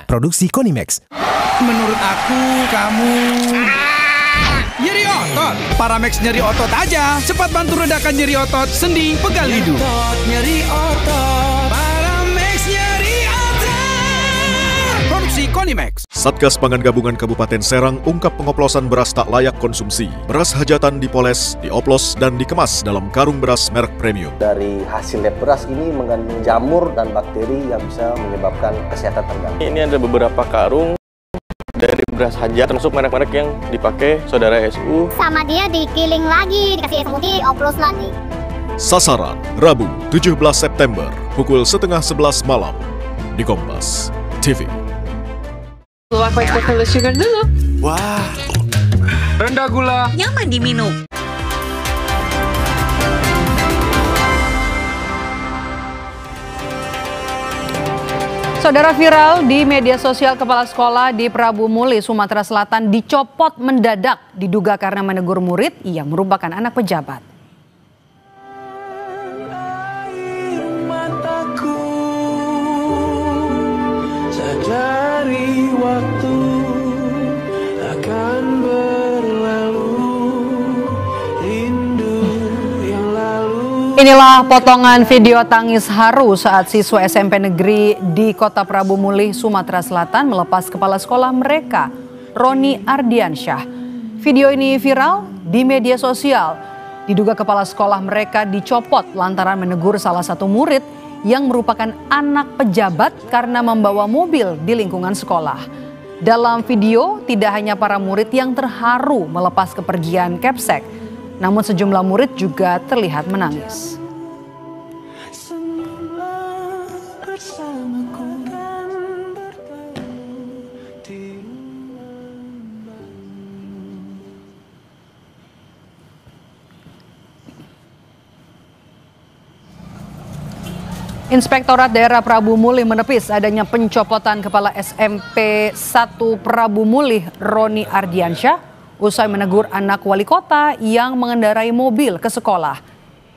Produksi Konimax. Menurut aku, kamu nyeri otot. Paramex nyeri otot aja. Cepat bantu redakan nyeri otot, sendi, pegal hidup. Nyeri otot. Paramex nyeri otot. Produksi Konimax. Satgas Pangan Gabungan Kabupaten Serang ungkap pengoplosan beras tak layak konsumsi. Beras hajatan dipoles, dioplos, dan dikemas dalam karung beras merek premium. Dari hasil lab beras ini mengandung jamur dan bakteri yang bisa menyebabkan kesehatan terganggu. Ini ada beberapa karung dari beras hajat, termasuk merek-merek yang dipakai saudara SU. Sama dia dikiling lagi, dikasih putih, oplos lagi. Sasaran, Rabu 17 September, pukul 10:30 malam, di Kompas TV. Aku ekspor sugar dulu. Wah, rendah gula. Nyaman diminum. Saudara, viral di media sosial, kepala sekolah di Prabu Muli, Sumatera Selatan dicopot mendadak diduga karena menegur murid yang merupakan anak pejabat. Sadari waktu akan berlalu, rindu yang lalu. Inilah potongan video tangis haru saat siswa SMP negeri di Kota Prabu Muli, Sumatera Selatan melepas kepala sekolah mereka, Roni Ardiansyah. Video ini viral di media sosial. Diduga kepala sekolah mereka dicopot lantaran menegur salah satu murid yang merupakan anak pejabat karena membawa mobil di lingkungan sekolah. Dalam video, tidak hanya para murid yang terharu melepas kepergian Kepsek, namun sejumlah murid juga terlihat menangis. Inspektorat Daerah Prabu Muli menepis adanya pencopotan kepala SMP 1 Prabu Muli, Roni Ardiansyah, usai menegur anak wali kota yang mengendarai mobil ke sekolah.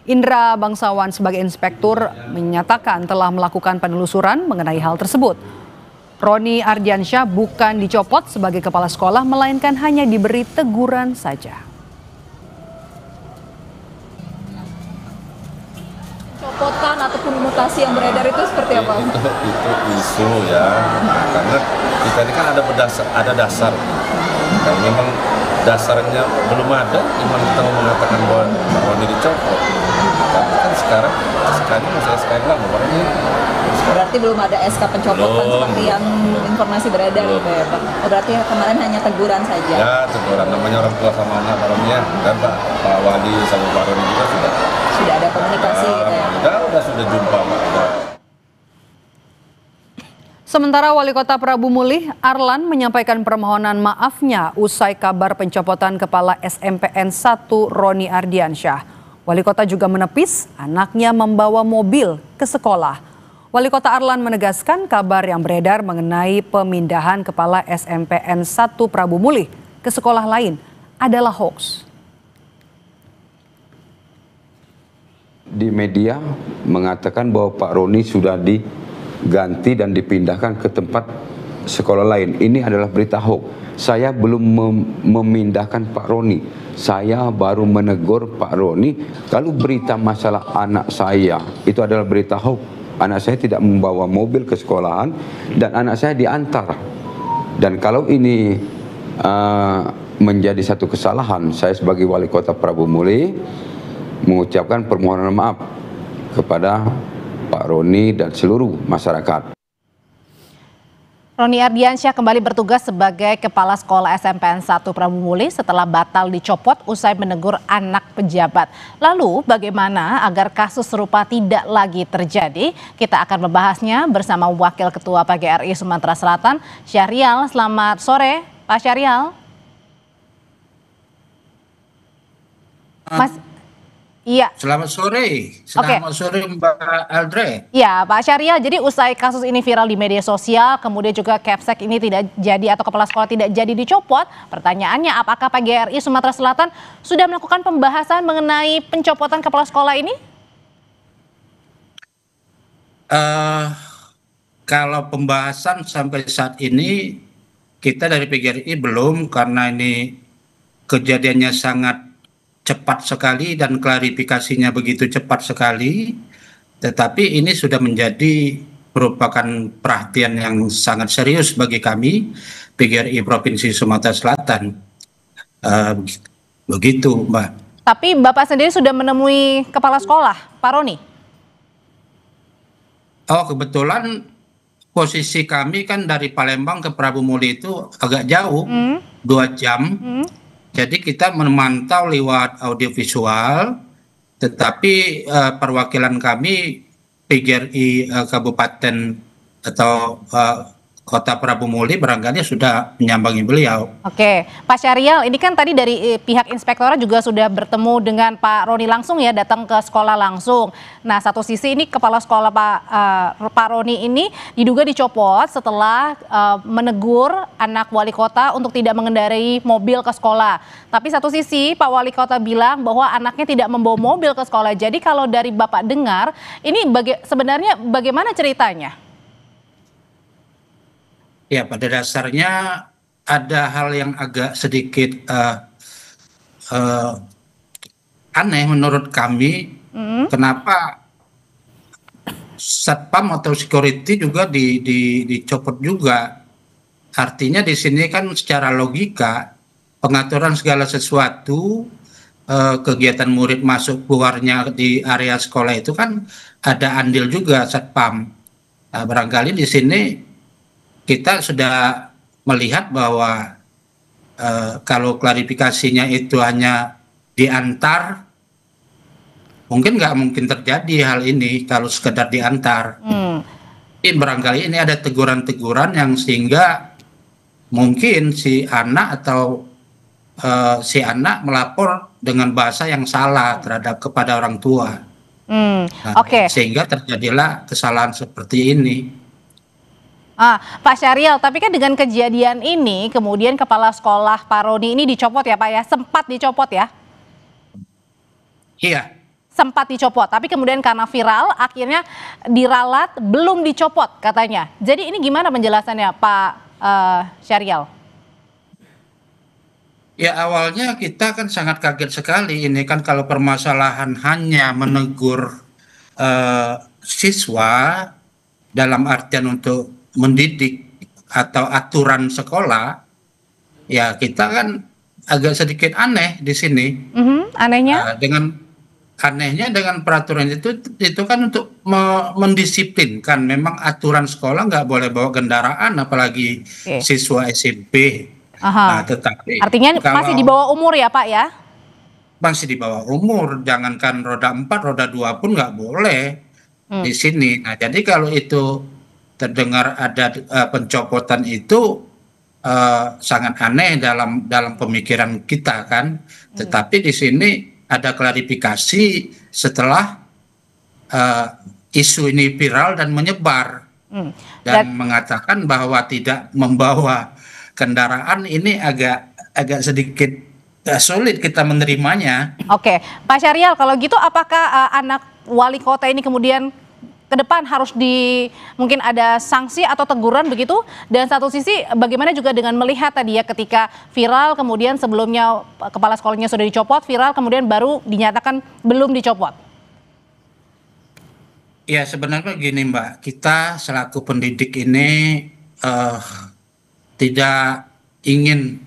Indra Bangsawan sebagai inspektur menyatakan telah melakukan penelusuran mengenai hal tersebut. Roni Ardiansyah bukan dicopot sebagai kepala sekolah, melainkan hanya diberi teguran saja. Copotan ataupun mutasi yang beredar itu seperti apa? Itu isu ya, karena kita ini kan ada dasar. Dan memang dasarnya belum ada, memang kita mau mengatakan bahwa Pak Roni dicopot. Tapi kan sekarang masih SK yang lama, berarti belum ada SK pencopotan seperti yang informasi beredar gitu ya Pak? Oh, berarti kemarin hanya teguran saja? Ya, teguran, namanya orang tua sama anak Pak Roni ya. Dan Pak Wali sama Pak Roni juga sudah ada komunikasi gitu ya? Sudah jumpa Pak. Sementara Wali Kota Prabu Muli, Arlan, menyampaikan permohonan maafnya usai kabar pencopotan kepala SMPN 1 Roni Ardiansyah. Wali Kota juga menepis anaknya membawa mobil ke sekolah. Wali Kota Arlan menegaskan kabar yang beredar mengenai pemindahan kepala SMPN 1 Prabu Muli ke sekolah lain adalah hoax. Di media mengatakan bahwa Pak Roni sudah diganti dan dipindahkan ke tempat sekolah lain. Ini adalah berita hoax. Saya belum memindahkan Pak Roni. Saya baru menegur Pak Roni. Kalau berita masalah anak saya itu adalah berita hoax. Anak saya tidak membawa mobil ke sekolahan dan anak saya diantar. Dan kalau ini menjadi satu kesalahan, saya sebagai Wali Kota Prabu Muli mengucapkan permohonan maaf kepada Pak Roni dan seluruh masyarakat. Roni Ardiansyah kembali bertugas sebagai Kepala Sekolah SMPN 1 Prabu Muli setelah batal dicopot usai menegur anak pejabat. Lalu bagaimana agar kasus serupa tidak lagi terjadi? Kita akan membahasnya bersama Wakil Ketua PGRI Sumatera Selatan, Syahrial. Selamat sore, Pak Syahrial. Mas. Iya. Selamat sore. Selamat sore Mbak Aldre. Ya, Pak Syahrial, jadi usai kasus ini viral di media sosial, kemudian juga Kepsek ini tidak jadi atau kepala sekolah tidak jadi dicopot, pertanyaannya apakah PGRI Sumatera Selatan sudah melakukan pembahasan mengenai pencopotan kepala sekolah ini? Kalau pembahasan sampai saat ini kita dari PGRI belum, karena ini kejadiannya sangat cepat sekali dan klarifikasinya begitu cepat sekali. Tetapi ini sudah menjadi merupakan perhatian yang sangat serius bagi kami PGRI Provinsi Sumatera Selatan. Begitu, Mbak. Tapi Bapak sendiri sudah menemui kepala sekolah, Pak Roni? Oh, kebetulan posisi kami kan dari Palembang ke Prabu Muli itu agak jauh, 2 jam. Jadi kita memantau lewat audiovisual, tetapi perwakilan kami PGRI Kabupaten atau Kota Prabu Muli barangkali sudah menyambangi beliau. Oke, Pak Syarial, ini kan tadi dari pihak inspektorat juga sudah bertemu dengan Pak Roni langsung ya, datang ke sekolah langsung. Nah, satu sisi ini kepala sekolah Pak Roni ini diduga dicopot setelah menegur anak wali kota untuk tidak mengendarai mobil ke sekolah. Tapi satu sisi Pak Wali Kota bilang bahwa anaknya tidak membawa mobil ke sekolah. Jadi kalau dari Bapak dengar, ini sebenarnya bagaimana ceritanya? Ya, pada dasarnya ada hal yang agak sedikit aneh menurut kami. Kenapa satpam atau security juga dicopot juga? Artinya di sini kan secara logika pengaturan segala sesuatu, kegiatan murid masuk keluarnya di area sekolah itu kan ada andil juga satpam. Nah, barangkali di sini kita sudah melihat bahwa kalau klarifikasinya itu hanya diantar, mungkin nggak mungkin terjadi hal ini kalau sekedar diantar. Tapi barangkali ini ada teguran-teguran yang sehingga mungkin si anak atau si anak melapor dengan bahasa yang salah kepada orang tua. Sehingga terjadilah kesalahan seperti ini. Pak Syarial, tapi kan dengan kejadian ini kemudian kepala sekolah Pak Roni ini dicopot ya Pak ya, sempat dicopot ya? Iya. Sempat dicopot, tapi kemudian karena viral akhirnya diralat belum dicopot katanya. Jadi ini gimana penjelasannya Pak Syarial? Ya, awalnya kita kan sangat kaget sekali, ini kan kalau permasalahan hanya menegur siswa dalam artian untuk mendidik atau aturan sekolah, ya kita kan agak sedikit aneh di sini. Anehnya? Anehnya dengan peraturan itu kan untuk mendisiplinkan. Memang aturan sekolah nggak boleh bawa kendaraan, apalagi siswa SMP. Nah, tetapi artinya masih di bawah umur ya Pak ya? Masih di bawah umur, jangankan roda 4, roda 2 pun nggak boleh di sini. Nah, jadi kalau itu terdengar ada pencopotan itu sangat aneh dalam pemikiran kita kan. Tetapi di sini ada klarifikasi setelah isu ini viral dan menyebar dan mengatakan bahwa tidak membawa kendaraan. Ini agak sedikit sulit kita menerimanya. Oke, Pak Syarial, kalau gitu apakah anak wali kota ini kemudian ke depan harus mungkin ada sanksi atau teguran begitu? Dan satu sisi bagaimana juga dengan melihat tadi ya ketika viral kemudian sebelumnya kepala sekolahnya sudah dicopot, viral kemudian baru dinyatakan belum dicopot? Ya, sebenarnya gini Mbak, kita selaku pendidik ini tidak ingin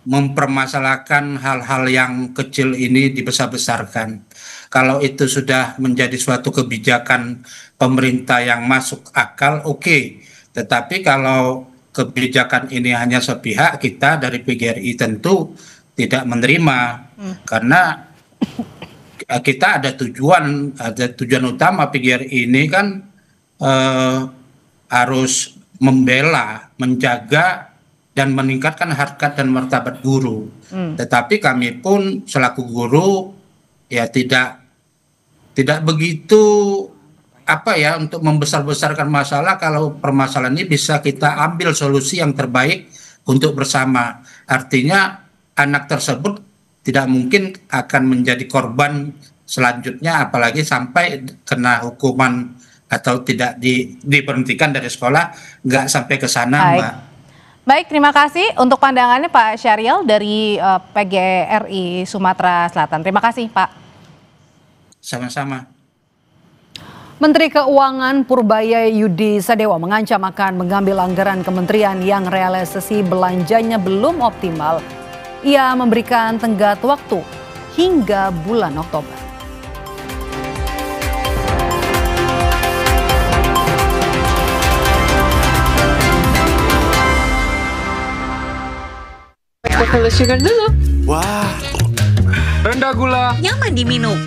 mempermasalahkan hal-hal yang kecil ini dibesar-besarkan. Kalau itu sudah menjadi suatu kebijakan pemerintah yang masuk akal, oke. Tetapi kalau kebijakan ini hanya sepihak, kita dari PGRI tentu tidak menerima. Karena kita ada tujuan utama PGRI ini kan harus membela, menjaga, dan meningkatkan harkat dan martabat guru. Tetapi kami pun selaku guru ya tidak begitu untuk membesar-besarkan masalah kalau permasalahan ini bisa kita ambil solusi yang terbaik untuk bersama. Artinya anak tersebut tidak mungkin akan menjadi korban selanjutnya, apalagi sampai kena hukuman atau tidak diberhentikan dari sekolah, nggak sampai ke sana, Baik. Mbak. Baik, terima kasih untuk pandangannya Pak Syariel dari PGRI Sumatera Selatan. Terima kasih Pak. Sama-sama. Menteri Keuangan Purbaya Yudi Sadewa mengancam akan mengambil anggaran kementerian yang realisasi belanjanya belum optimal. Ia memberikan tenggat waktu hingga bulan Oktober. Coconut sugar dulu. Wah, rendah gula. Nyaman diminum.